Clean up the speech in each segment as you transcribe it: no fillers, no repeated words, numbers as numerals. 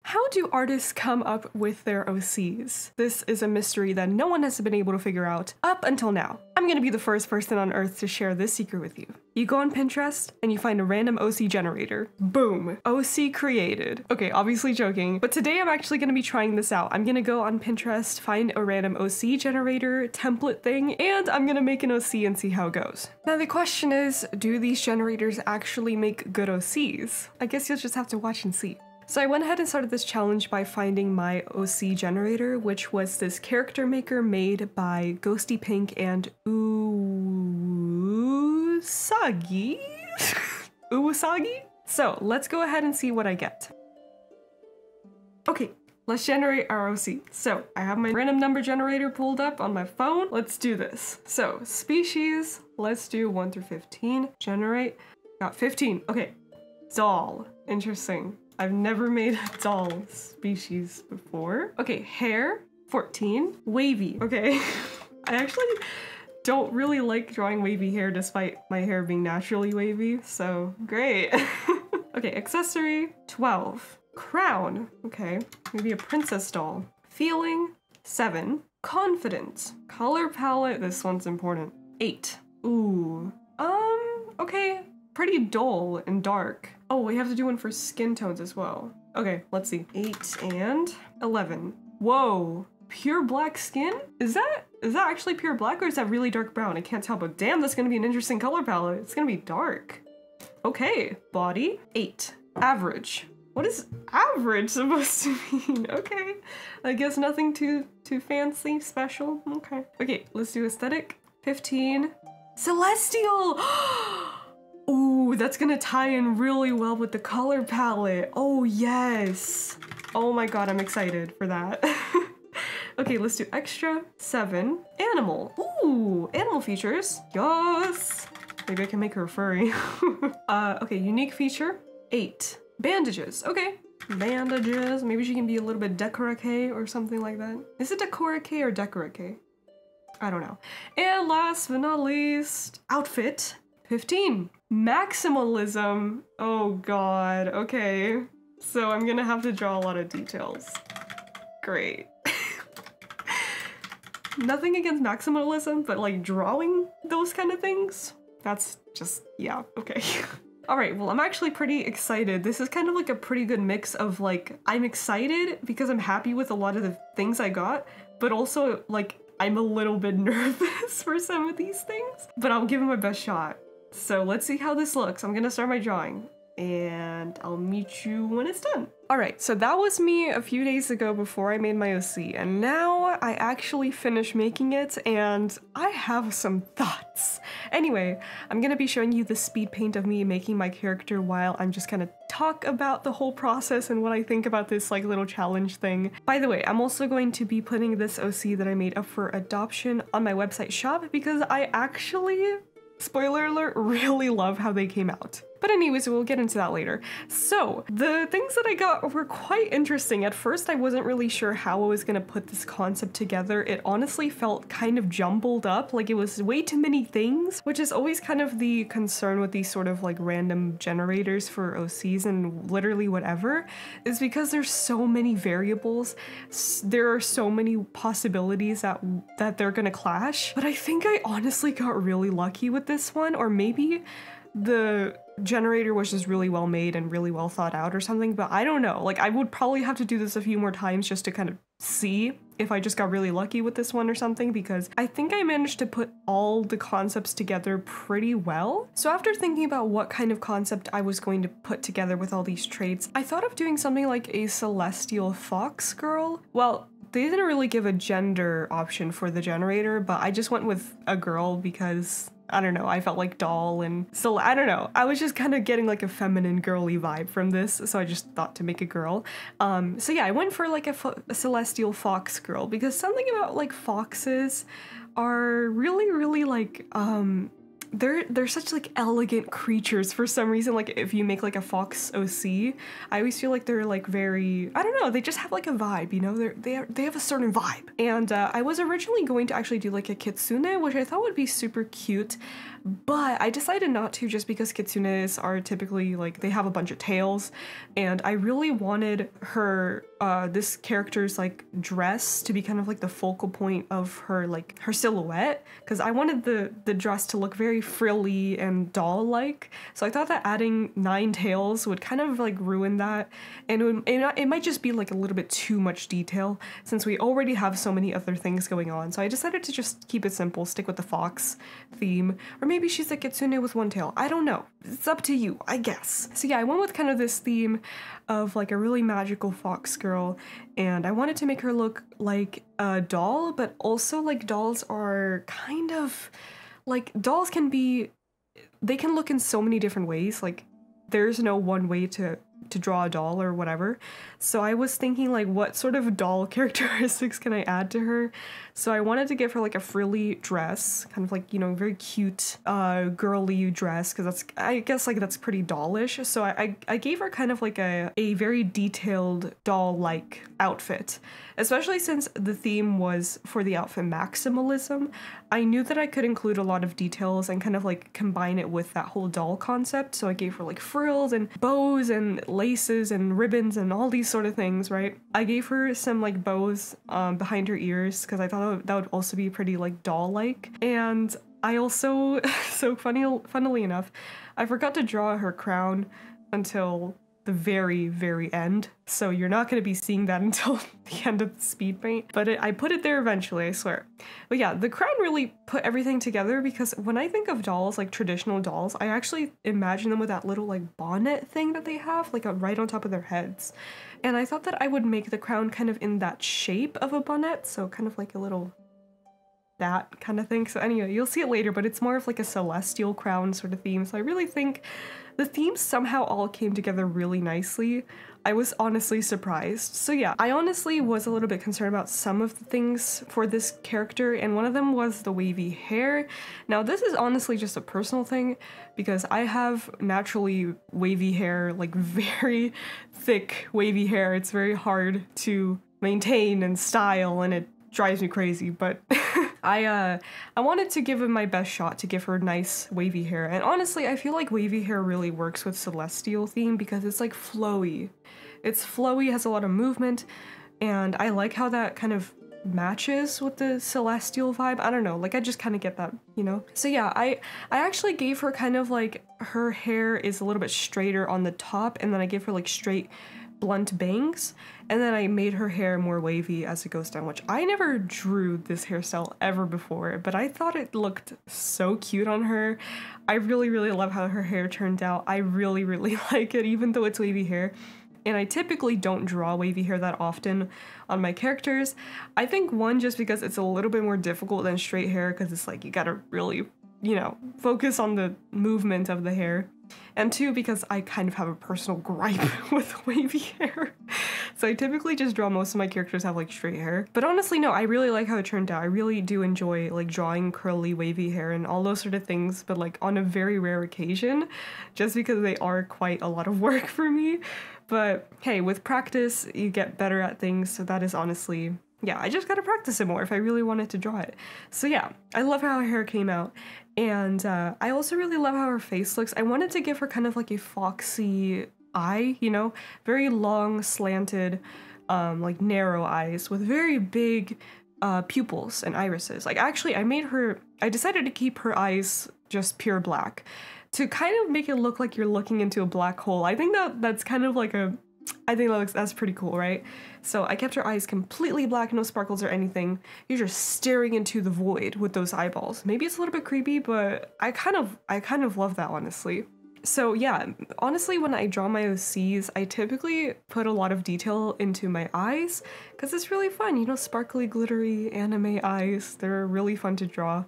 How do artists come up with their OCs? This is a mystery that no one has been able to figure out up until now. I'm gonna be the first person on earth to share this secret with you. You go on Pinterest and you find a random OC generator. Boom, OC created. Okay, obviously joking, but today I'm actually gonna be trying this out. I'm gonna go on Pinterest, find a random OC generator template thing, and I'm gonna make an OC and see how it goes. Now the question is, do these generators actually make good OCs? I guess you'll just have to watch and see. So I went ahead and started this challenge by finding my OC generator, which was this character maker made by Ghosty Pink and Usagi? Uwasagi? So let's go ahead and see what I get. Okay, let's generate our OC. So I have my random number generator pulled up on my phone. Let's do this. So species, let's do 1 through 15. Generate, got 15. Okay, doll, interesting. I've never made a doll species before. Okay, hair, 14. Wavy, okay. I actually don't really like drawing wavy hair despite my hair being naturally wavy, so great. Okay, accessory, 12. Crown, okay, maybe a princess doll. Feeling, 7. Confident. Color palette, this one's important. 8. Ooh, okay. Pretty dull and dark. Oh, we have to do one for skin tones as well. Okay, let's see. 8 and 11. Whoa, pure black skin? Is that actually pure black or is that really dark brown? I can't tell, but damn, that's gonna be an interesting color palette. It's gonna be dark. Okay, body, 8. Average. What is average supposed to mean? Okay, I guess nothing too fancy, special. Okay. Okay, let's do aesthetic. 15. Celestial! Ooh, that's gonna tie in really well with the color palette. Oh, yes. Oh my god, I'm excited for that. Okay, let's do extra. 7. Animal. Ooh, animal features. Yes. Maybe I can make her a furry. Okay, unique feature. 8. Bandages. Okay. Bandages. Maybe she can be a little bit decoraque or something like that. Is it decoraque or decoraque? I don't know. And last but not least, outfit. 15. Maximalism. Oh god, okay. So I'm gonna have to draw a lot of details. Great. Nothing against maximalism, but like drawing those kind of things, that's just, yeah, okay. All right, well, I'm actually pretty excited. This is kind of like a pretty good mix of like, I'm excited because I'm happy with a lot of the things I got, but also like, I'm a little bit nervous for some of these things, but I'll give it my best shot. So let's see how this looks. I'm gonna start my drawing and I'll meet you when it's done. All right, so that was me a few days ago before I made my OC, and now I actually finished making it and I have some thoughts. Anyway, I'm gonna be showing you the speed paint of me making my character while I'm just gonna talk about the whole process and what I think about this like little challenge thing. By the way, I'm also going to be putting this OC that I made up for adoption on my website shop because I actually, spoiler alert, really love how they came out. But anyways, we'll get into that later. So, the things that I got were quite interesting. At first, I wasn't really sure how I was gonna put this concept together. It honestly felt kind of jumbled up, like it was way too many things, which is always kind of the concern with these sort of like random generators for OCs and literally whatever, is because there's so many variables. There are so many possibilities that they're gonna clash. But I think I honestly got really lucky with this one, or maybe the generator was just really well made and really well thought out or something, but I don't know. Like, I would probably have to do this a few more times just to kind of see if I just got really lucky with this one or something, because I think I managed to put all the concepts together pretty well. So after thinking about what kind of concept I was going to put together with all these traits, I thought of doing something like a celestial fox girl. Well, they didn't really give a gender option for the generator, but I just went with a girl because I don't know, I felt like doll, and so I don't know. I was just kind of getting like a feminine girly vibe from this, so I just thought to make a girl. So yeah, I went for like a celestial fox girl because something about like foxes are really, really like, they're such like elegant creatures for some reason. Like if you make like a fox OC, I always feel like they're like very, I don't know, they just have like a vibe, you know, they have a certain vibe. And I was originally going to actually do like a kitsune, which I thought would be super cute, but I decided not to just because kitsunes are typically like, they have a bunch of tails, and I really wanted her, this character's like dress to be kind of like the focal point of her, like her silhouette, because I wanted the dress to look very frilly and doll-like. So I thought that adding 9 tails would kind of like ruin that, and it might just be like a little bit too much detail since we already have so many other things going on. So I decided to just keep it simple, stick with the fox theme, or maybe she's a kitsune with 1 tail. I don't know. It's up to you, I guess. So yeah, I went with kind of this theme of like a really magical fox girl, and I wanted to make her look like a doll, but also like dolls are kind of like, dolls can be, they can look in so many different ways. Like there's no one way to draw a doll or whatever. So I was thinking like, what sort of doll characteristics can I add to her? So I wanted to give her like a frilly dress, kind of like, you know, very cute, girly dress, because that's, I guess like that's pretty dollish. So I gave her kind of like a very detailed doll-like outfit, especially since the theme was for the outfit maximalism. I knew that I could include a lot of details and kind of like combine it with that whole doll concept. So I gave her like frills and bows and laces and ribbons and all these sort of things, right? I gave her some like bows behind her ears because I thought that would also be pretty like doll-like. And I also, so funnily enough, I forgot to draw her crown until the very end, so you're not going to be seeing that until the end of the speed paint, but I put it there eventually, I swear. But yeah, the crown really put everything together, because when I think of dolls, like traditional dolls, I actually imagine them with that little like bonnet thing that they have, like right on top of their heads. And I thought that I would make the crown kind of in that shape of a bonnet, so kind of like a little that kind of thing. So anyway, you'll see it later, but it's more of like a celestial crown sort of theme. So I really think the themes somehow all came together really nicely. I was honestly surprised. So yeah, I honestly was a little bit concerned about some of the things for this character, and one of them was the wavy hair. Now this is honestly just a personal thing, because I have naturally wavy hair, like very thick wavy hair. It's very hard to maintain and style, and it drives me crazy, but I wanted to give it my best shot to give her nice wavy hair. And honestly, I feel like wavy hair really works with celestial theme because it's like flowy. It's flowy, has a lot of movement, and I like how that kind of matches with the celestial vibe. I don't know, like I just kind of get that, you know? So yeah, I actually gave her kind of like, her hair is a little bit straighter on the top, and then I gave her like straight blunt bangs, and then I made her hair more wavy as it goes down, which I never drew this hairstyle ever before, but I thought it looked so cute on her. I really love how her hair turned out. I really like it, even though it's wavy hair. And I typically don't draw wavy hair that often on my characters. I think one, just because it's a little bit more difficult than straight hair, because it's like you gotta really, you know, focus on the movement of the hair. And two, because I kind of have a personal gripe with wavy hair. So I typically just draw most of my characters have like straight hair. But honestly, no, I really like how it turned out. I really do enjoy like drawing curly wavy hair and all those sort of things, but like on a very rare occasion, just because they are quite a lot of work for me. But hey, with practice, you get better at things. So that is honestly, yeah, I just gotta practice it more if I really wanted to draw it. So yeah, I love how her hair came out. And I also really love how her face looks. I wanted to give her kind of like a foxy eye, you know, very long, slanted, like narrow eyes with very big pupils and irises. Like actually, I decided to keep her eyes just pure black to kind of make it look like you're looking into a black hole. I think that's kind of like that's pretty cool, right? So I kept her eyes completely black, no sparkles or anything. You're just staring into the void with those eyeballs. Maybe it's a little bit creepy, but I kind of love that, honestly. So yeah, honestly, when I draw my OCs, I typically put a lot of detail into my eyes because it's really fun, you know, sparkly, glittery anime eyes. They're really fun to draw.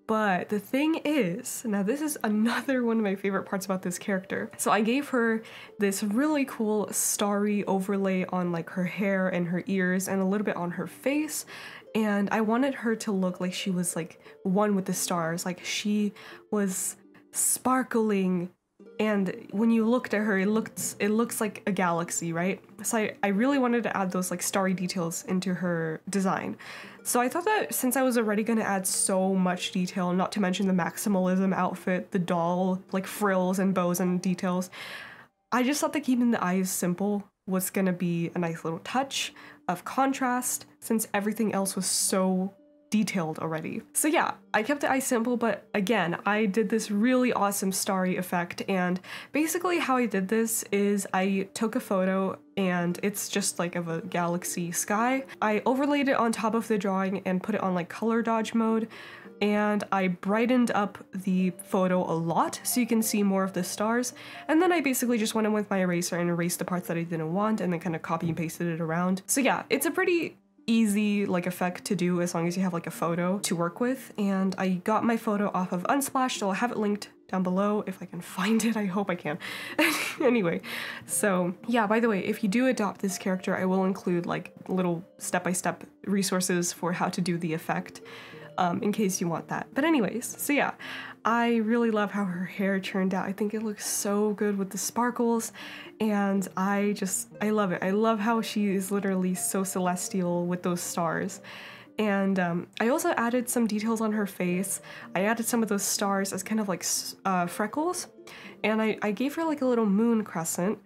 But the thing is, now this is another one of my favorite parts about this character. So I gave her this really cool starry overlay on like her hair and her ears and a little bit on her face. and I wanted her to look like she was like one with the stars, like she was sparkling, and when you looked at her, it looks like a galaxy, right? So I really wanted to add those like starry details into her design. So I thought that since I was already going to add so much detail, not to mention the maximalism outfit, the doll like frills and bows and details, I just thought that keeping the eyes simple was going to be a nice little touch of contrast since everything else was so detailed already. So yeah, I kept the eyes simple, but again, I did this really awesome starry effect, and basically how I did this is I took a photo and it's just like of a galaxy sky. I overlaid it on top of the drawing and put it on like color dodge mode, and I brightened up the photo a lot so you can see more of the stars, and then I basically just went in with my eraser and erased the parts that I didn't want and then kind of copy and pasted it around. So yeah, it's a pretty easy like effect to do as long as you have like a photo to work with, and I got my photo off of Unsplash, so I'll have it linked down below if I can find it. I hope I can. Anyway, so yeah, by the way, if you do adopt this character, I will include like little step-by-step resources for how to do the effect in case you want that. But anyways, so yeah, I really love how her hair turned out. I think it looks so good with the sparkles, and I love it. I love how she is literally so celestial with those stars. And I also added some details on her face. I added some of those stars as kind of like freckles, and I gave her like a little moon crescent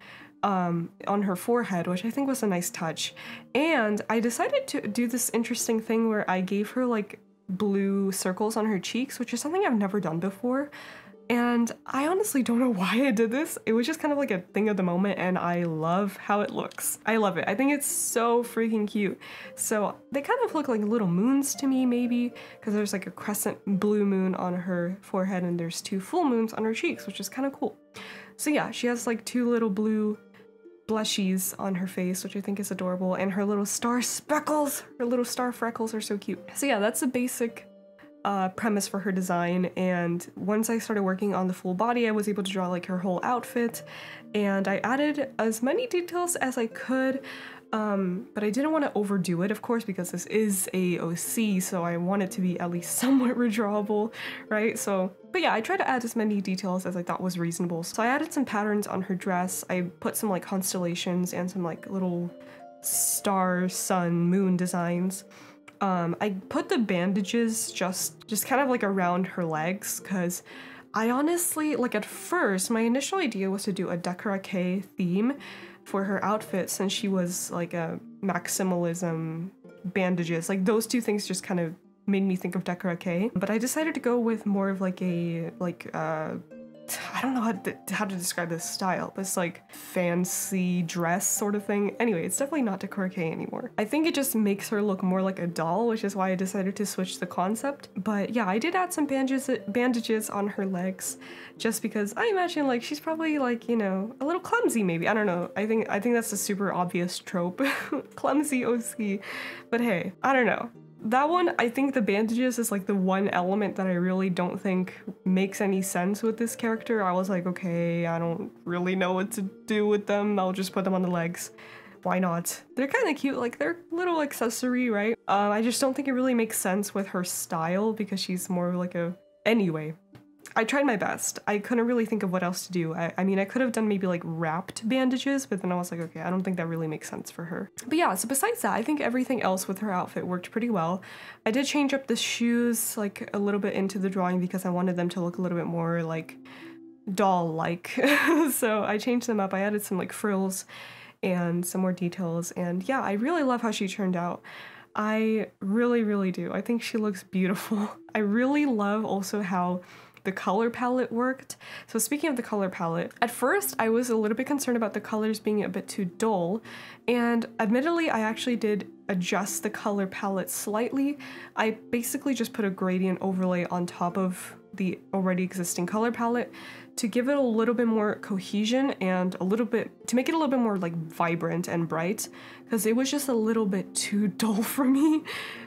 on her forehead, which I think was a nice touch. And I decided to do this interesting thing where I gave her like blue circles on her cheeks, which is something I've never done before. And I honestly don't know why I did this. It was just kind of like a thing of the moment, and I love how it looks. I love it. I think it's so freaking cute. So they kind of look like little moons to me, maybe, because there's like a crescent blue moon on her forehead and there's 2 full moons on her cheeks, which is kind of cool. So yeah, she has like 2 little blue blushies on her face, which I think is adorable, and her little star speckles, her little star freckles are so cute. So yeah, that's the basic premise for her design, and once I started working on the full body, I was able to draw like her whole outfit, and I added as many details as I could, but I didn't want to overdo it, of course, because this is a OC, so I want it to be at least somewhat redrawable, right? So, but yeah, I tried to add as many details as I thought was reasonable. So I added some patterns on her dress. I put some like constellations and some like little star, sun, moon designs. I put the bandages just kind of like around her legs, because I honestly, like at first, my initial idea was to do a décolleté theme for her outfit, since she was like a maximalism bandages. Like those 2 things just kind of made me think of décolleté. But I decided to go with more of like a, I don't know how to describe this style, but it's like fancy dress sort of thing. Anyway, it's definitely not décolleté anymore. I think it just makes her look more like a doll, which is why I decided to switch the concept. But yeah, I did add some bandages on her legs, just because I imagine like she's probably like, you know, a little clumsy maybe. I don't know. I think that's a super obvious trope. Clumsy OC. But hey, I don't know. That one, I think the bandages is like the one element that I really don't think makes any sense with this character. I was like, okay, I don't really know what to do with them. I'll just put them on the legs. Why not? They're kind of cute, like they're a little accessory, right? I just don't think it really makes sense with her style, because she's more like a... Anyway, I tried my best. I couldn't really think of what else to do. I mean, I could have done maybe like wrapped bandages, but then I was like, okay, I don't think that really makes sense for her. But yeah, so besides that, I think everything else with her outfit worked pretty well. I did change up the shoes like a little bit into the drawing because I wanted them to look a little bit more like doll-like. So I changed them up. I added some like frills and some more details. And yeah, I really love how she turned out. I really, really do. I think she looks beautiful. I really love also how the color palette worked. So speaking of the color palette, at first I was a little bit concerned about the colors being a bit too dull, and admittedly I actually did adjust the color palette slightly. I basically just put a gradient overlay on top of the already existing color palette to give it a little bit more cohesion and a little bit, to make it a little bit more like vibrant and bright, because it was just a little bit too dull for me.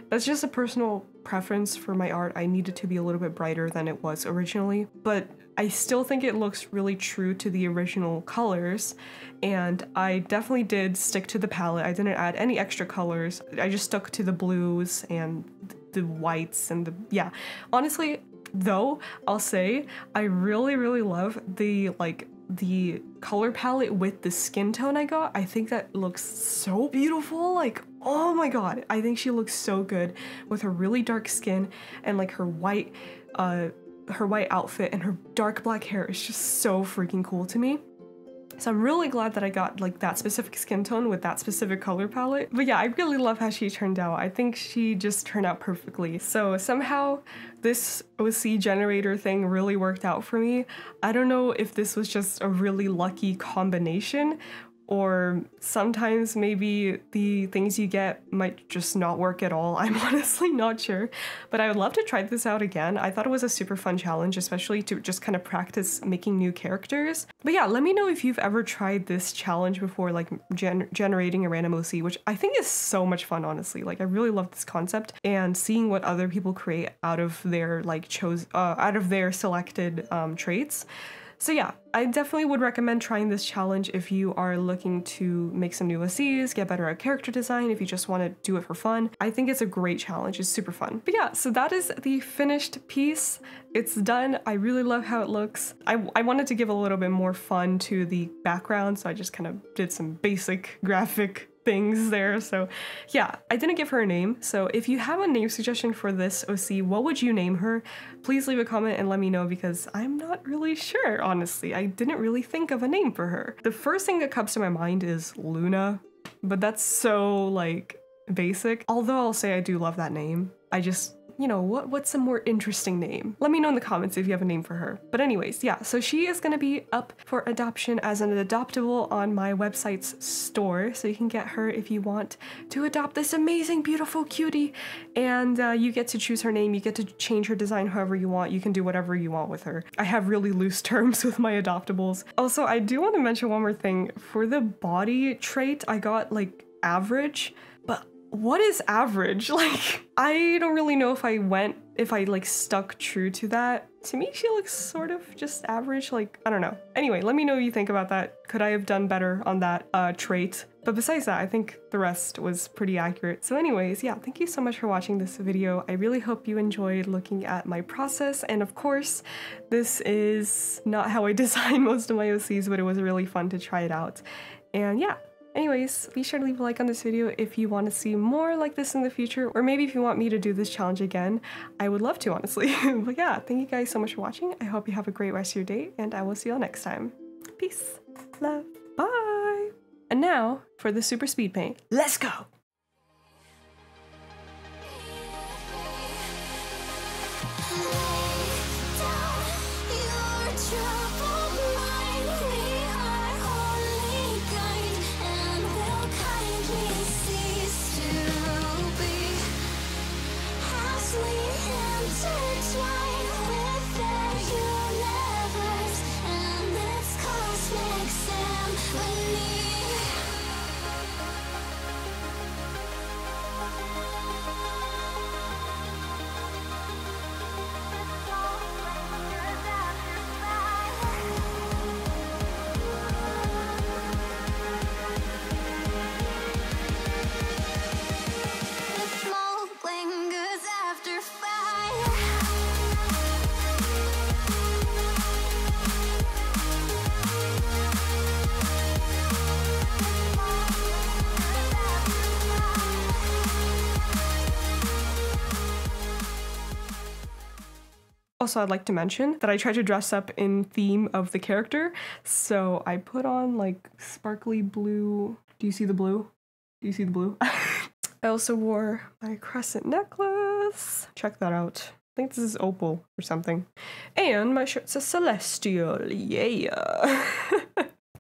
That's just a personal preference for my art. I needed to be a little bit brighter than it was originally, but I still think it looks really true to the original colors, and I definitely did stick to the palette. I didn't add any extra colors. I just stuck to the blues and the whites and the, yeah. Honestly, though, I'll say I really, really love the color palette with the skin tone I got. I think that looks so beautiful. Like, oh my god, I think she looks so good with her really dark skin and like her white outfit and her dark black hair is just so freaking cool to me. So I'm really glad that I got like that specific skin tone with that specific color palette. But yeah, I really love how she turned out. I think she just turned out perfectly. So somehow this OC generator thing really worked out for me. I don't know if this was just a really lucky combination, or sometimes maybe the things you get might just not work at all. I'm honestly not sure, but I would love to try this out again. I thought it was a super fun challenge, especially to just kind of practice making new characters. But yeah, let me know if you've ever tried this challenge before, like generating a random OC, which I think is so much fun, honestly. Like, I really love this concept, and seeing what other people create out of their like out of their selected traits. So yeah, I definitely would recommend trying this challenge if you are looking to make some new OCs, get better at character design, if you just want to do it for fun. I think it's a great challenge, it's super fun. But yeah, so that is the finished piece. It's done. I really love how it looks. I wanted to give a little bit more fun to the background, so I just kind of did some basic graphic things there. So yeah, I didn't give her a name. So if you have a name suggestion for this OC, what would you name her? Please leave a comment and let me know, because I'm not really sure, honestly. I didn't really think of a name for her. The first thing that comes to my mind is Luna, but that's so like basic. Although I'll say I do love that name. I just, you know, what's a more interesting name? Let me know in the comments if you have a name for her. But anyways, yeah, so she is gonna be up for adoption as an adoptable on my website's store, so you can get her if you want to adopt this amazing, beautiful cutie. And you get to choose her name, you get to change her design however you want, you can do whatever you want with her. I have really loose terms with my adoptables. Also, I do want to mention one more thing. For the body trait, I got like average, but what is average? Like, I don't really know if I like stuck true to that. To me, she looks sort of just average, like, I don't know. Anyway, let me know what you think about that. Could I have done better on that trait? But besides that, I think the rest was pretty accurate. So anyways, yeah, thank you so much for watching this video. I really hope you enjoyed looking at my process. And of course, this is not how I design most of my OCs, but it was really fun to try it out. And yeah. Anyways, be sure to leave a like on this video if you want to see more like this in the future, or maybe if you want me to do this challenge again. I would love to, honestly. But yeah, thank you guys so much for watching. I hope you have a great rest of your day, and I will see you all next time. Peace, love, bye! And now, for the super speed paint. Let's go! Also, I'd like to mention that I tried to dress up in theme of the character, so I put on like sparkly blue. Do you see the blue? Do you see the blue? I also wore my crescent necklace. Check that out. I think this is opal or something. And my shirt's a celestial. Yeah.